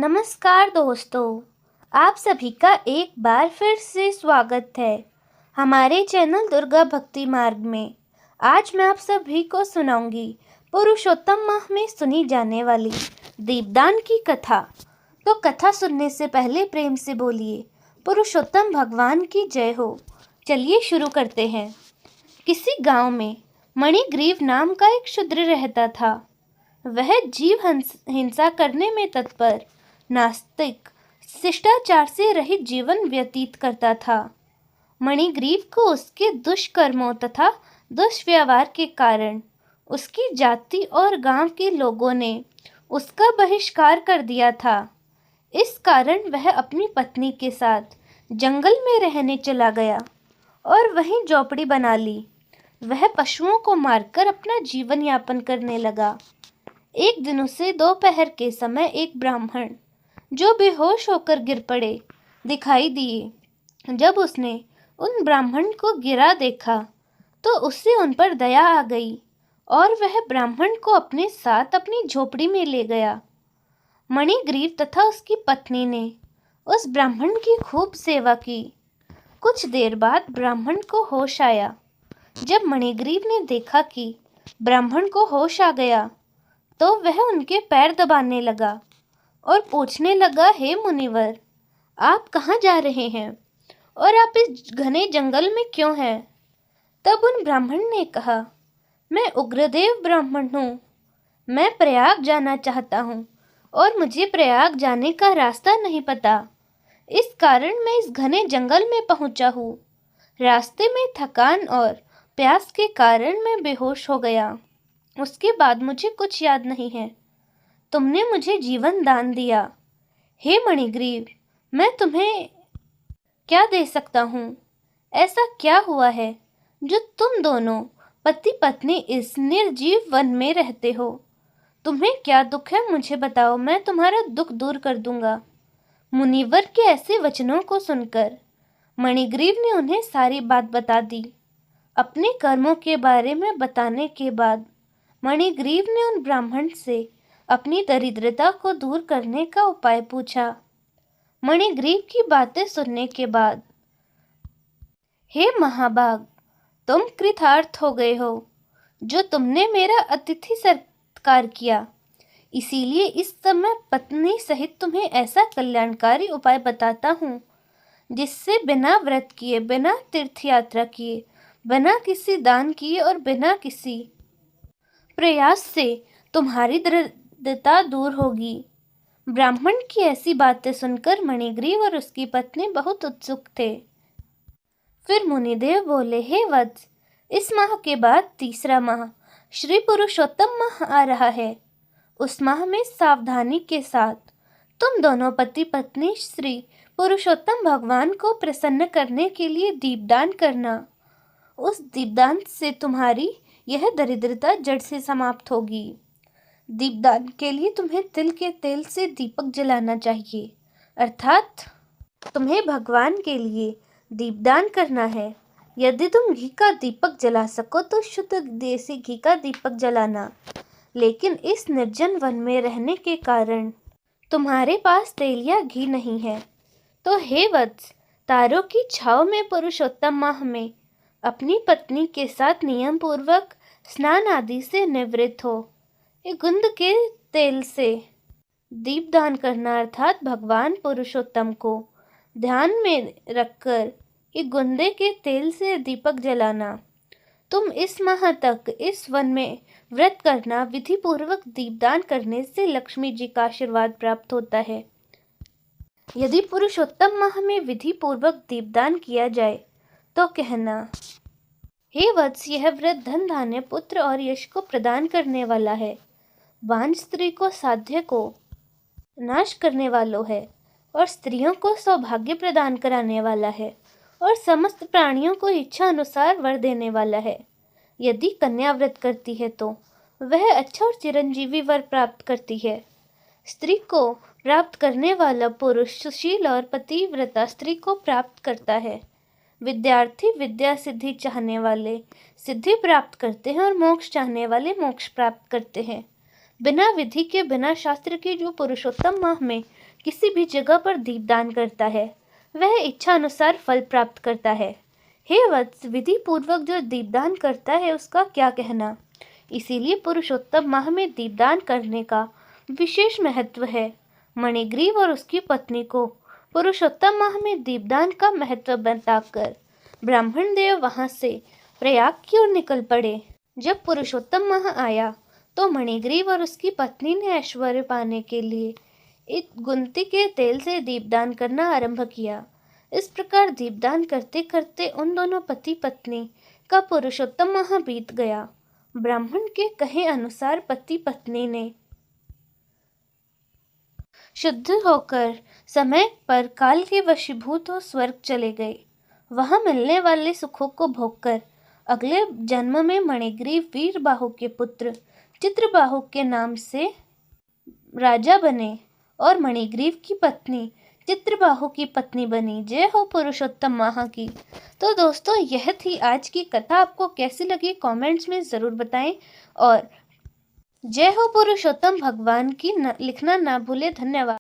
नमस्कार दोस्तों, आप सभी का एक बार फिर से स्वागत है हमारे चैनल दुर्गा भक्ति मार्ग में। आज मैं आप सभी को सुनाऊंगी पुरुषोत्तम माह में सुनी जाने वाली दीपदान की कथा। तो कथा सुनने से पहले प्रेम से बोलिए पुरुषोत्तम भगवान की जय हो। चलिए शुरू करते हैं। किसी गांव में मणिग्रीव नाम का एक शूद्र रहता था। वह जीव हिंसा करने में तत्पर, नास्तिक, शिष्टाचार से रहित जीवन व्यतीत करता था। मणिग्रीव को उसके दुष्कर्मों तथा दुष्व्यवहार के कारण उसकी जाति और गांव के लोगों ने उसका बहिष्कार कर दिया था। इस कारण वह अपनी पत्नी के साथ जंगल में रहने चला गया और वहीं झोपड़ी बना ली। वह पशुओं को मारकर अपना जीवन यापन करने लगा। एक दिन उसे दोपहर के समय एक ब्राह्मण जो बेहोश होकर गिर पड़े दिखाई दिए। जब उसने उन ब्राह्मण को गिरा देखा तो उसे उन पर दया आ गई और वह ब्राह्मण को अपने साथ अपनी झोपड़ी में ले गया। मणिग्रीव तथा उसकी पत्नी ने उस ब्राह्मण की खूब सेवा की। कुछ देर बाद ब्राह्मण को होश आया। जब मणिग्रीव ने देखा कि ब्राह्मण को होश आ गया तो वह उनके पैर दबाने लगा और पूछने लगा, हे मुनिवर, आप कहाँ जा रहे हैं और आप इस घने जंगल में क्यों हैं? तब उन ब्राह्मण ने कहा, मैं उग्रदेव ब्राह्मण हूँ। मैं प्रयाग जाना चाहता हूँ और मुझे प्रयाग जाने का रास्ता नहीं पता। इस कारण मैं इस घने जंगल में पहुँचा हूँ। रास्ते में थकान और प्यास के कारण मैं बेहोश हो गया। उसके बाद मुझे कुछ याद नहीं है। तुमने मुझे जीवन दान दिया। हे मणिग्रीव, मैं तुम्हें क्या दे सकता हूँ? ऐसा क्या हुआ है जो तुम दोनों पति पत्नी इस निर्जीव वन में रहते हो? तुम्हें क्या दुख है मुझे बताओ, मैं तुम्हारा दुख दूर कर दूंगा। मुनिवर के ऐसे वचनों को सुनकर मणिग्रीव ने उन्हें सारी बात बता दी। अपने कर्मों के बारे में बताने के बाद मणिग्रीव ने उन ब्राह्मण से अपनी दरिद्रता को दूर करने का उपाय पूछा। मणिग्रीव की बातें सुनने के बाद, हे महाभाग, तुम कृतार्थ हो गए हो जो तुमने मेरा अतिथि सत्कार किया। इसीलिए इस समय पत्नी सहित तुम्हें ऐसा कल्याणकारी उपाय बताता हूँ जिससे बिना व्रत किए, बिना तीर्थ यात्रा किए, बिना किसी दान किए और बिना किसी प्रयास से तुम्हारी दरिद्रता दूर होगी। ब्राह्मण की ऐसी बातें सुनकर मणिग्रीव और उसकी पत्नी बहुत उत्सुक थे। फिर मुनिदेव बोले, हे वत्स, इस माह के बाद तीसरा माह श्री पुरुषोत्तम माह आ रहा है। उस माह में सावधानी के साथ तुम दोनों पति पत्नी श्री पुरुषोत्तम भगवान को प्रसन्न करने के लिए दीपदान करना। उस दीपदान से तुम्हारी यह दरिद्रता जड़ से समाप्त होगी। दीपदान के लिए तुम्हें तिल के तेल से दीपक जलाना चाहिए, अर्थात तुम्हें भगवान के लिए दीपदान करना है। यदि तुम घी का दीपक जला सको तो शुद्ध देसी घी का दीपक जलाना, लेकिन इस निर्जन वन में रहने के कारण तुम्हारे पास तेल या घी नहीं है तो हे वत्स, तारों की छाव में पुरुषोत्तम माह में अपनी पत्नी के साथ नियम पूर्वक स्नान आदि से निवृत्त हो। एक गुंद के तेल से दीपदान करना, अर्थात भगवान पुरुषोत्तम को ध्यान में रखकर एक गुंदे के तेल से दीपक जलाना। तुम इस माह तक इस वन में व्रत करना। विधि पूर्वक दीपदान करने से लक्ष्मी जी का आशीर्वाद प्राप्त होता है। यदि पुरुषोत्तम माह में विधि पूर्वक दीपदान किया जाए तो कहना, हे वत्स, यह व्रत धन धान्य पुत्र और यश को प्रदान करने वाला है, वांझ स्त्री को साध्य को नाश करने वालों है और स्त्रियों को सौभाग्य प्रदान कराने वाला है और समस्त प्राणियों को इच्छा अनुसार वर देने वाला है। यदि कन्या व्रत करती है तो वह अच्छा और चिरंजीवी वर प्राप्त करती है। स्त्री को प्राप्त करने वाला पुरुष सुशील और पतिव्रता स्त्री को प्राप्त करता है। विद्यार्थी विद्या सिद्धि चाहने वाले सिद्धि प्राप्त करते हैं और मोक्ष चाहने वाले मोक्ष प्राप्त करते हैं। बिना विधि के, बिना शास्त्र के जो पुरुषोत्तम माह में किसी भी जगह पर दीपदान करता है वह इच्छा अनुसार फल प्राप्त करता है। हे वत्स, विधि पूर्वक जो दीपदान करता है उसका क्या कहना। इसीलिए पुरुषोत्तम माह में दीपदान करने का विशेष महत्व है। मणिग्रीव और उसकी पत्नी को पुरुषोत्तम माह में दीपदान का महत्व बताकर ब्राह्मण देव वहां से प्रयाग की ओर निकल पड़े। जब पुरुषोत्तम माह आया तो मणिग्रीव और उसकी पत्नी ने ऐश्वर्य पाने के लिए एक गुंती के तेल से दीपदान करना आरंभ किया। इस प्रकार दीपदान करते करते उन दोनों पति पत्नी का पुरुषोत्तम माह बीत गया। ब्राह्मण के कहे अनुसार पति पत्नी ने शुद्ध होकर समय पर काल के वशीभूत हो स्वर्ग चले गए। वहां मिलने वाले सुखों को भोगकर अगले जन्म में मणिग्रीव वीरबाहु के पुत्र चित्रबाहु के नाम से राजा बने और मणिग्रीव की पत्नी चित्रबाहु की पत्नी बनी। जय हो पुरुषोत्तम माह की। तो दोस्तों, यह थी आज की कथा। आपको कैसी लगी कमेंट्स में ज़रूर बताएं और जय हो पुरुषोत्तम भगवान की लिखना ना भूले। धन्यवाद।